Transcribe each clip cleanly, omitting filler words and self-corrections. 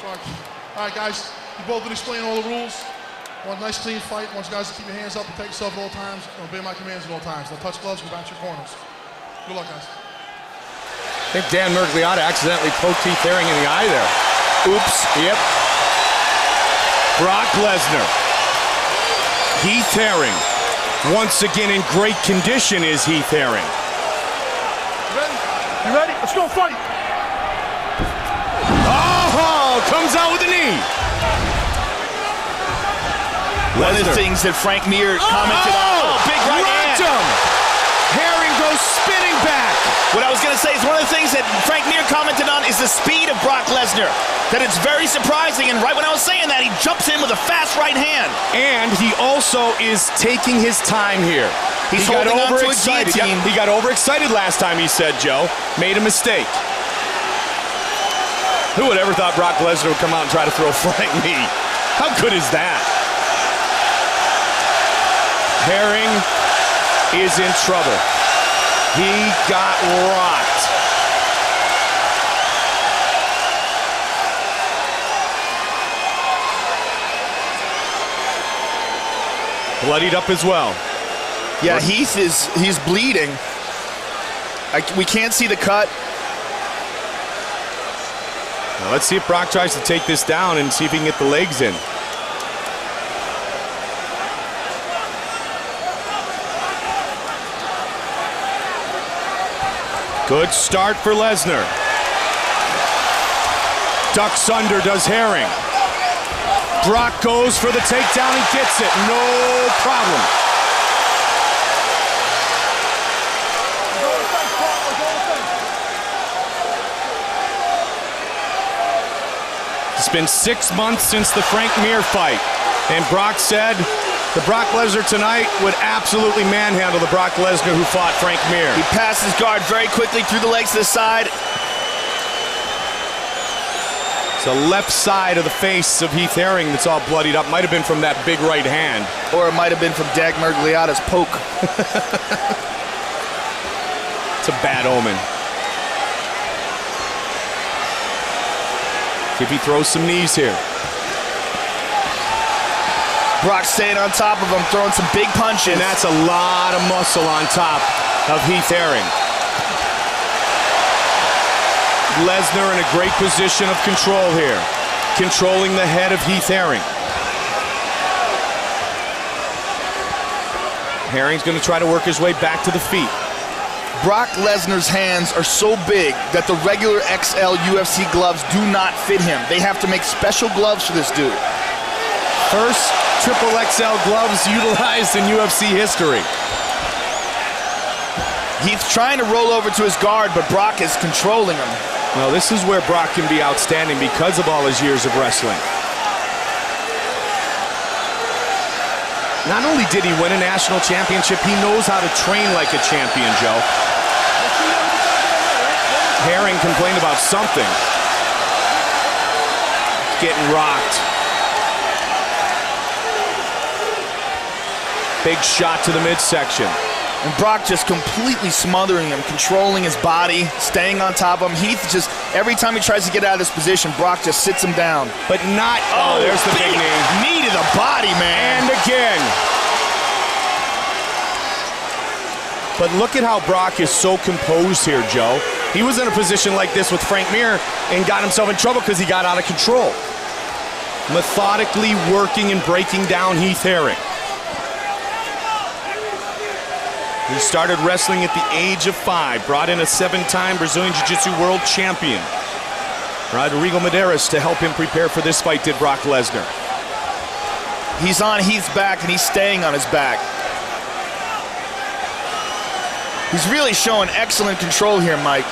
Sorry. All right, guys. You both been explaining all the rules. One nice clean fight. I want you guys to keep your hands up, protect yourself at all times, and obey my commands at all times. Now touch gloves, go back to your corners. Good luck, guys. I think Dan Mergliotta accidentally poked Heath Herring in the eye there. Oops. Yep. Brock Lesnar. Heath Herring. Once again in great condition is Heath Herring. You ready? You ready? Let's go fight. Oh, comes out with a knee. One of the things that Frank Mir commented on. Oh, big right hand. Him. Herring goes spinning back. What I was going to say is one of the things that Frank Mir commented on is the speed of Brock Lesnar. That it's very surprising, and right when I was saying that, he jumps in with a fast right hand. And he also is taking his time here. He got overexcited. He got overexcited last time, he said, Joe. Made a mistake. Who would ever thought Brock Lesnar would come out and try to throw a flying knee? How good is that? Herring is in trouble. He got rocked. Bloodied up as well. Yeah, Heath he's bleeding. We can't see the cut. Now let's see if Brock tries to take this down and see if he can get the legs in. Good start for Lesnar. Ducks under, does Herring. Brock goes for the takedown and gets it. No problem. It's been 6 months since the Frank Mir fight. And Brock said the Brock Lesnar tonight would absolutely manhandle the Brock Lesnar who fought Frank Mir. He passed his guard very quickly through the legs to the side. It's the left side of the face of Heath Herring that's all bloodied up. Might have been from that big right hand. Or it might have been from Dag Mergliotta's poke. It's a bad omen. See if he throws some knees here. Brock staying on top of him, throwing some big punches. And that's a lot of muscle on top of Heath Herring. Lesnar in a great position of control here. Controlling the head of Heath Herring. Herring's going to try to work his way back to the feet. Brock Lesnar's hands are so big that the regular XL UFC gloves do not fit him. They have to make special gloves for this dude. First triple XL gloves utilized in UFC history. He's trying to roll over to his guard, but Brock is controlling him. Well, this is where Brock can be outstanding because of all his years of wrestling. Not only did he win a national championship, he knows how to train like a champion, Joe. Herring complained about something. Getting rocked. Big shot to the midsection. And Brock just completely smothering him, controlling his body, staying on top of him. Heath just, every time he tries to get out of this position, Brock just sits him down. But not, oh, there's the big knee. Knee to the body, man. And again. But look at how Brock is so composed here, Joe. He was in a position like this with Frank Mir and got himself in trouble because he got out of control. Methodically working and breaking down Heath Herring. He started wrestling at the age of 5, brought in a 7-time Brazilian Jiu-Jitsu world champion, Rodrigo Medeiros, to help him prepare for this fight, did Brock Lesnar. He's on Heath's back and he's staying on his back. He's really showing excellent control here, Mike.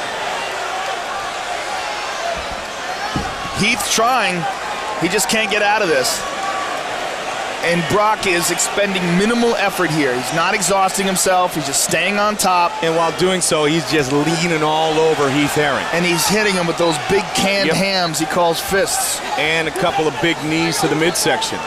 Heath's trying, he just can't get out of this. And Brock is expending minimal effort here. He's not exhausting himself. He's just staying on top. And while doing so, he's just leaning all over Heath Herring. And he's hitting him with those big canned hams he calls fists. And a couple of big knees to the midsection.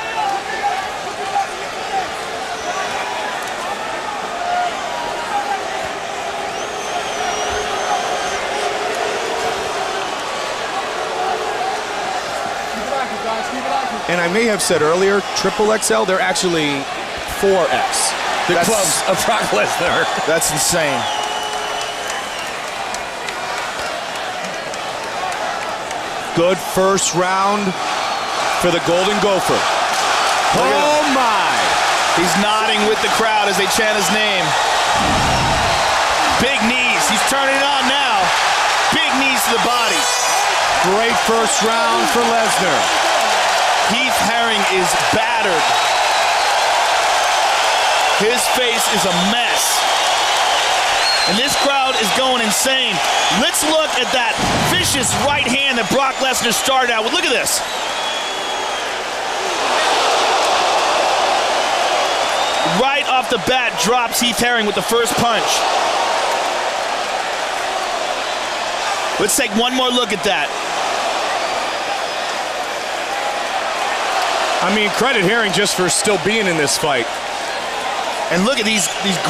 And I may have said earlier, triple XL, they're actually 4X. The gloves of Brock Lesnar. That's insane. Good first round for the Golden Gopher. Oh my! He's nodding with the crowd as they chant his name. Big knees. He's turning it on now. Big knees to the body. Great first round for Lesnar. Heath Herring is battered. His face is a mess. And this crowd is going insane. Let's look at that vicious right hand that Brock Lesnar started out with. Look at this. Right off the bat, drops Heath Herring with the first punch. Let's take one more look at that. I mean, credit Herring just for still being in this fight. And look at these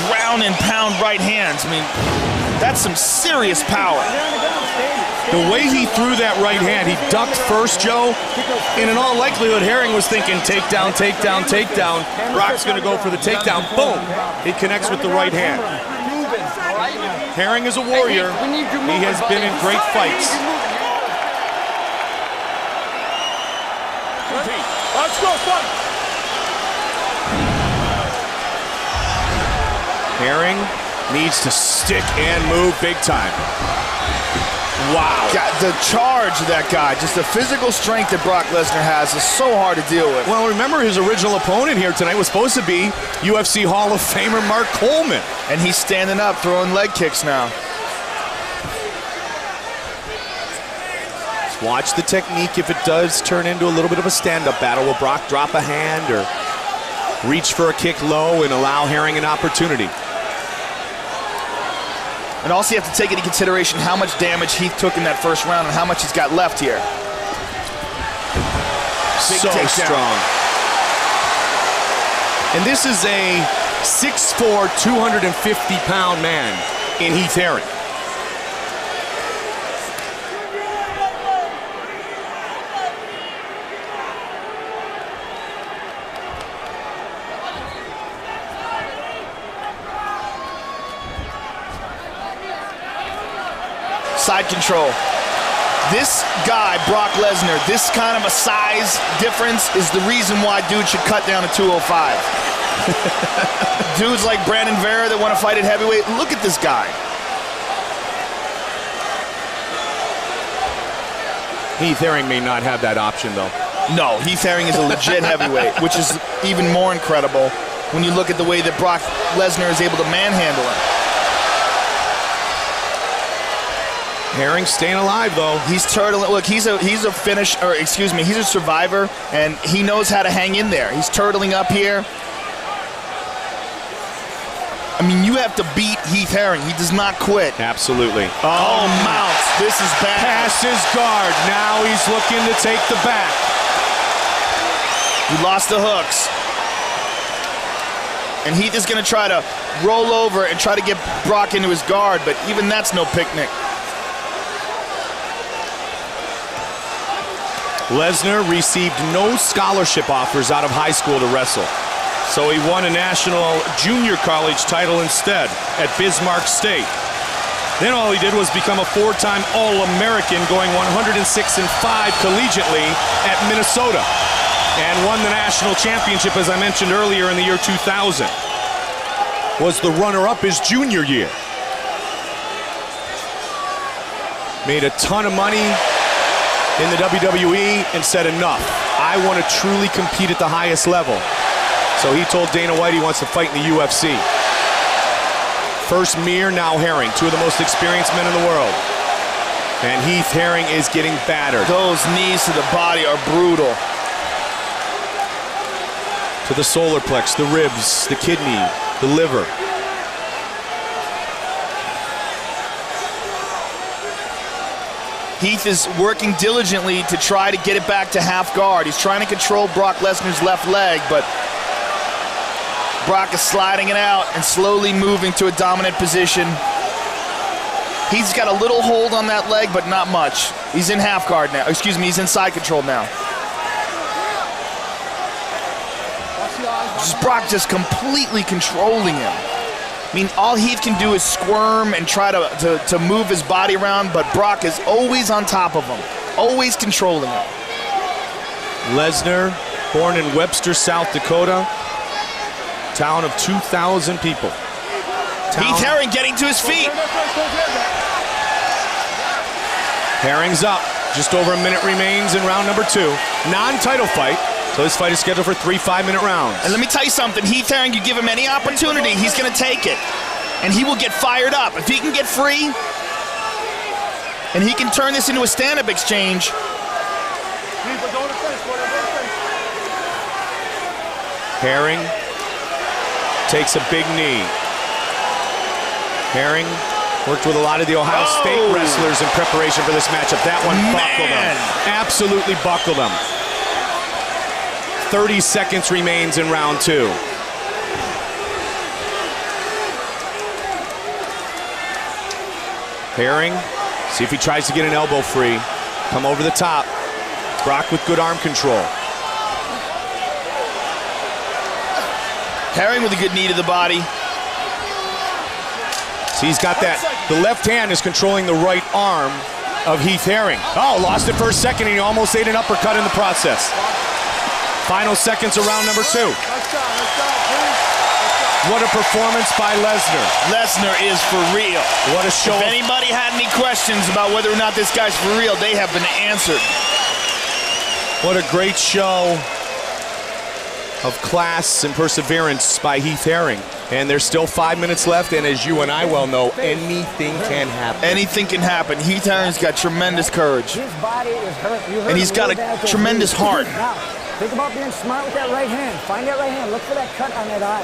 ground and pound right hands. I mean, that's some serious power. The way he threw that right hand, he ducked first, Joe, and in all likelihood, Herring was thinking takedown, takedown, takedown. Brock's gonna go for the takedown. Boom! He connects with the right hand. Herring is a warrior. He has been in great fights. Let's go, son. Herring needs to stick and move big time. Wow. God, the charge of that guy, just the physical strength that Brock Lesnar has is so hard to deal with. Well, remember his original opponent here tonight was supposed to be UFC Hall of Famer Mark Coleman. And he's standing up, throwing leg kicks now. Watch the technique if it does turn into a little bit of a stand-up battle. Will Brock drop a hand or reach for a kick low and allow Herring an opportunity? And also you have to take into consideration how much damage Heath took in that first round and how much he's got left here. So strong. And this is a 6'4", 250-pound man in Heath Herring. Side control. This guy, Brock Lesnar, this kind of a size difference is the reason why dude should cut down to 205. Dudes like Brandon Vera that want to fight at heavyweight, look at this guy. Heath Herring may not have that option, though. No, Heath Herring is a legit heavyweight, which is even more incredible when you look at the way that Brock Lesnar is able to manhandle him. Herring staying alive, though. He's turtling. Look, he's a survivor, and he knows how to hang in there. He's turtling up here. I mean, you have to beat Heath Herring. He does not quit. Absolutely. Oh, mounts. This is bad. Past his guard. Now he's looking to take the back. He lost the hooks. And Heath is going to try to roll over and try to get Brock into his guard, but even that's no picnic. Lesnar received no scholarship offers out of high school to wrestle, so he won a national junior college title instead at Bismarck State. Then all he did was become a four-time All-American, going 106-5 collegiately at Minnesota, and won the national championship, as I mentioned earlier, in the year 2000. Was the runner-up his junior year. Made a ton of money in the WWE and said enough. I want to truly compete at the highest level. So he told Dana White he wants to fight in the UFC. First Mir, now Herring, two of the most experienced men in the world. And Heath Herring is getting battered. Those knees to the body are brutal. To the solar plex, the ribs, the kidney, the liver. Heath is working diligently to try to get it back to half guard. He's trying to control Brock Lesnar's left leg, but Brock is sliding it out and slowly moving to a dominant position. He's got a little hold on that leg, but not much. He's in half guard now. Excuse me, he's in side control now. Just Brock just completely controlling him. I mean, all Heath can do is squirm and try to move his body around, but Brock is always on top of him, always controlling him. Lesnar, born in Webster, South Dakota, town of 2,000 people. Heath Herring getting to his feet. Herring's up. Just over a minute remains in round number 2. Non-title fight. So this fight is scheduled for 3 5-minute rounds. And let me tell you something, Heath Herring, you give him any opportunity, he's going to take it. And he will get fired up. If he can get free, and he can turn this into a stand-up exchange. Herring takes a big knee. Herring worked with a lot of the Ohio State wrestlers in preparation for this matchup. That one buckled him. Absolutely buckled him. 30 seconds remains in round 2. Herring, see if he tries to get an elbow free. Come over the top. Brock with good arm control. Herring with a good knee to the body. See, he's got that. The left hand is controlling the right arm of Heath Herring. Oh, lost it for a second, and he almost ate an uppercut in the process. Final seconds of round number 2. What a performance by Lesnar. Lesnar is for real. What a show. If anybody had any questions about whether or not this guy's for real, they have been answered. What a great show of class and perseverance by Heath Herring. And there's still 5 minutes left, and as you and I well know, anything can happen. Anything can happen. Heath Herring's got tremendous courage. His body is hurt. And he's got a tremendous heart. Now, think about being smart with that right hand. Find that right hand. Look for that cut on that eye.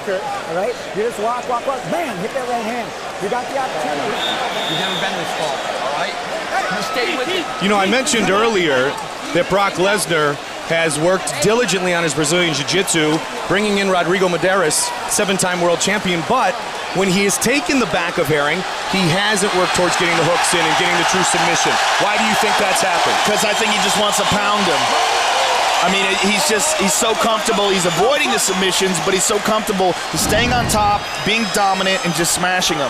All right? You just walk, bam, hit that right hand. You got the opportunity. You've never been this far, all right? You stay with it. You know, I mentioned earlier that Brock Lesnar has worked diligently on his Brazilian Jiu-Jitsu, bringing in Rodrigo Medeiros, 7-time world champion, but when he has taken the back of Herring, he hasn't worked towards getting the hooks in and getting the true submission. Why do you think that's happened? Because I think he just wants to pound him. I mean, he's so comfortable. He's avoiding the submissions, but he's so comfortable. He's staying on top, being dominant, and just smashing him.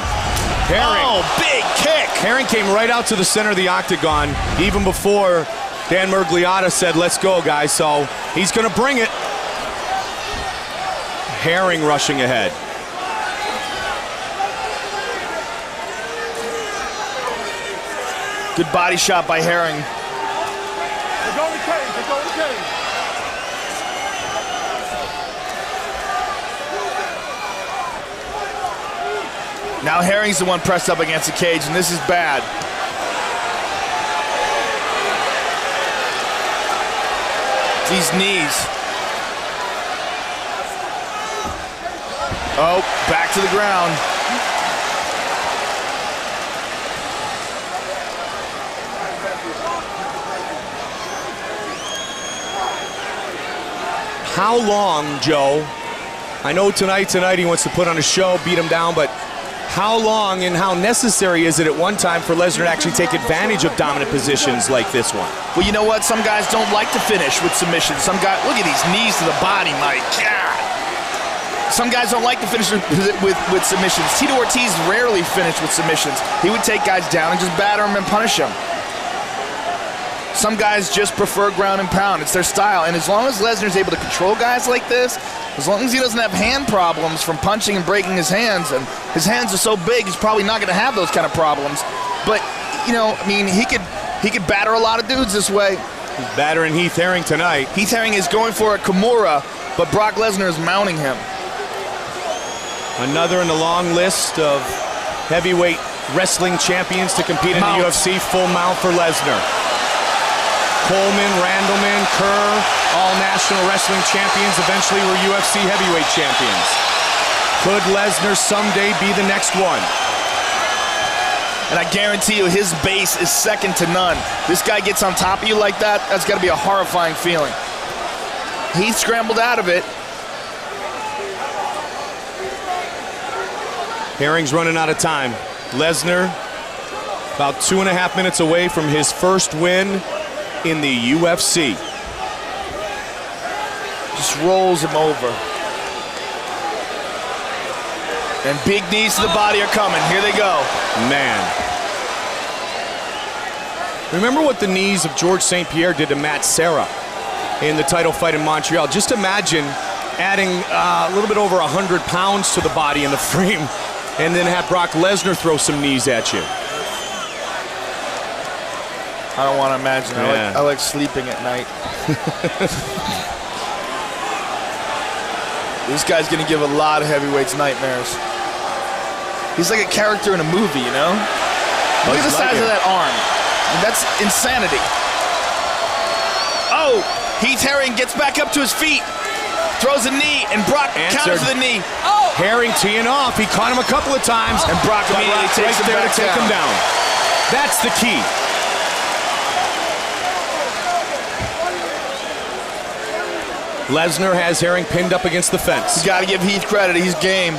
Herring. Oh, big kick. Herring came right out to the center of the octagon, even before Dan Murgliata said, let's go, guys. So he's going to bring it. Herring rushing ahead. Good body shot by Herring. Now Herring's the one pressed up against the cage, and this is bad. These knees. Oh, back to the ground. How long, Joe? I know tonight he wants to put on a show, beat him down, but how long and how necessary is it at one time for Lesnar to actually take advantage of dominant positions like this one? Well, you know what? Some guys don't like to finish with submissions. Some guys, look at these knees to the body, my God. Some guys don't like to finish with submissions. Tito Ortiz rarely finished with submissions. He would take guys down and just batter them and punish them. Some guys just prefer ground and pound. It's their style. And as long as Lesnar's able to control guys like this, as long as he doesn't have hand problems from punching and breaking his hands, and his hands are so big, he's probably not going to have those kind of problems. But, you know, I mean, he could batter a lot of dudes this way. He's battering Heath Herring tonight. Heath Herring is going for a Kimura, but Brock Lesnar is mounting him. Another in the long list of heavyweight wrestling champions to compete in the UFC. Full mount for Lesnar. Coleman, Randleman, Kerr, all national wrestling champions, eventually were UFC heavyweight champions. Could Lesnar someday be the next one? And I guarantee you his base is second to none. This guy gets on top of you like that, that's got to be a horrifying feeling. He scrambled out of it. Herring's running out of time. Lesnar about 2.5 minutes away from his first win in the UFC. Just rolls him over. And big knees to the body are coming. Here they go. Man. Remember what the knees of George St. Pierre did to Matt Serra in the title fight in Montreal. Just imagine adding a little bit over 100 pounds to the body in the frame and then have Brock Lesnar throw some knees at you. I don't want to imagine. Yeah. I like sleeping at night. This guy's going to give a lot of heavyweights nightmares. He's like a character in a movie, you know? Look at the size of that arm. That's insanity. Oh, Heath Herring gets back up to his feet, throws a knee, and Brock counters the knee. Oh! Herring teeing off. He caught him a couple of times, and Brock immediately takes him back to take him down. That's the key. Lesnar has Herring pinned up against the fence. You got to give Heath credit. He's game.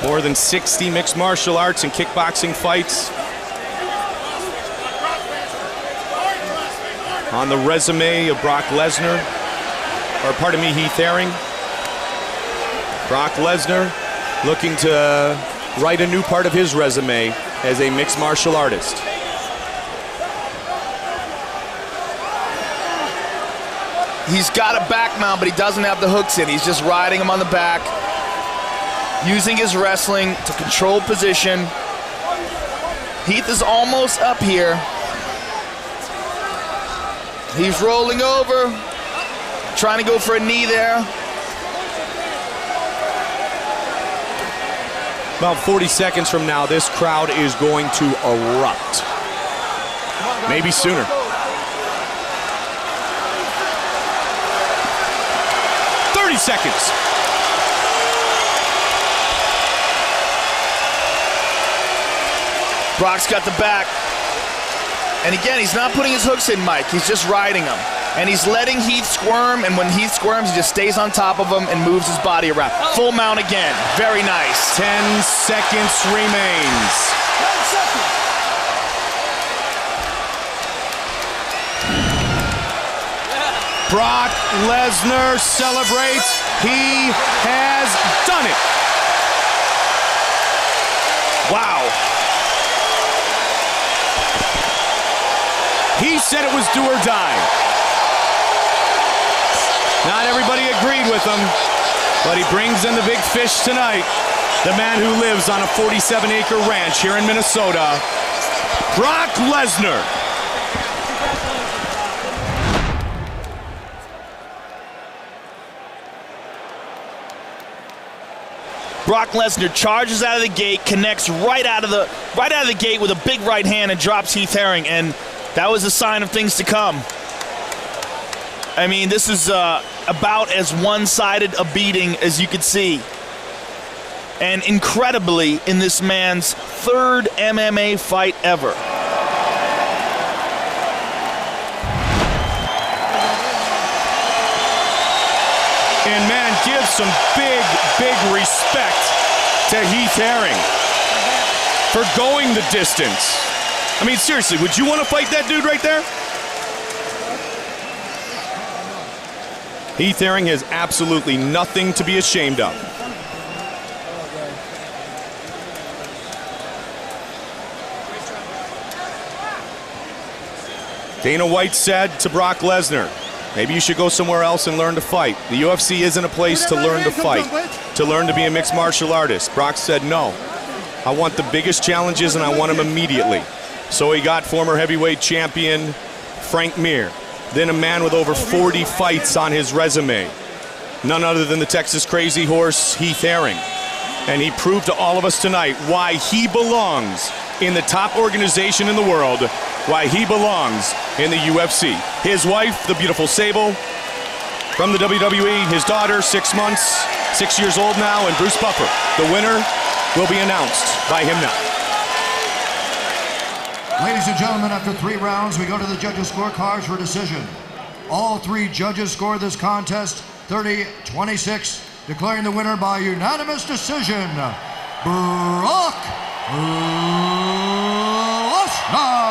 More than 60 mixed martial arts and kickboxing fights on the resume of Brock Lesnar, or pardon me, Heath Herring. Brock Lesnar looking to write a new part of his resume as a mixed martial artist. He's got a back mount, but he doesn't have the hooks in. He's just riding him on the back, using his wrestling to control position. Heath is almost up here. He's rolling over, trying to go for a knee there. About 40 seconds from now, this crowd is going to erupt. Maybe sooner. Seconds. Brock's got the back. And again, he's not putting his hooks in, Mike. He's just riding him. And he's letting Heath squirm, and when Heath squirms, he just stays on top of him and moves his body around. Full mount again. Very nice. 10 seconds remains. 10 seconds. Brock Lesnar celebrates. He has done it. Wow. He said it was do or die. Not everybody agreed with him, but he brings in the big fish tonight. The man who lives on a 47-acre ranch here in Minnesota, Brock Lesnar. Brock Lesnar charges out of the gate, connects right out of the gate with a big right hand and drops Heath Herring, and that was a sign of things to come. I mean, this is about as one-sided a beating as you could see. And incredibly, in this man's third MMA fight ever. And man, give some big, big respect to Heath Herring for going the distance. I mean, seriously, would you want to fight that dude right there? Heath Herring has absolutely nothing to be ashamed of. Dana White said to Brock Lesnar, maybe you should go somewhere else and learn to fight. The UFC isn't a place to learn to fight, to learn to be a mixed martial artist. Brock said, no, I want the biggest challenges and I want them immediately. So he got former heavyweight champion Frank Mir, then a man with over 40 fights on his resume. None other than the Texas Crazy Horse, Heath Herring. And he proved to all of us tonight why he belongs in the top organization in the world, why he belongs in the UFC. His wife, the beautiful Sable, from the WWE, his daughter, 6 months, 6 years old now, and Bruce Buffer. The winner will be announced by him now. Ladies and gentlemen, after 3 rounds, we go to the judges' scorecards for decision. All 3 judges scored this contest 30-26, declaring the winner by unanimous decision, Brock Lesnar.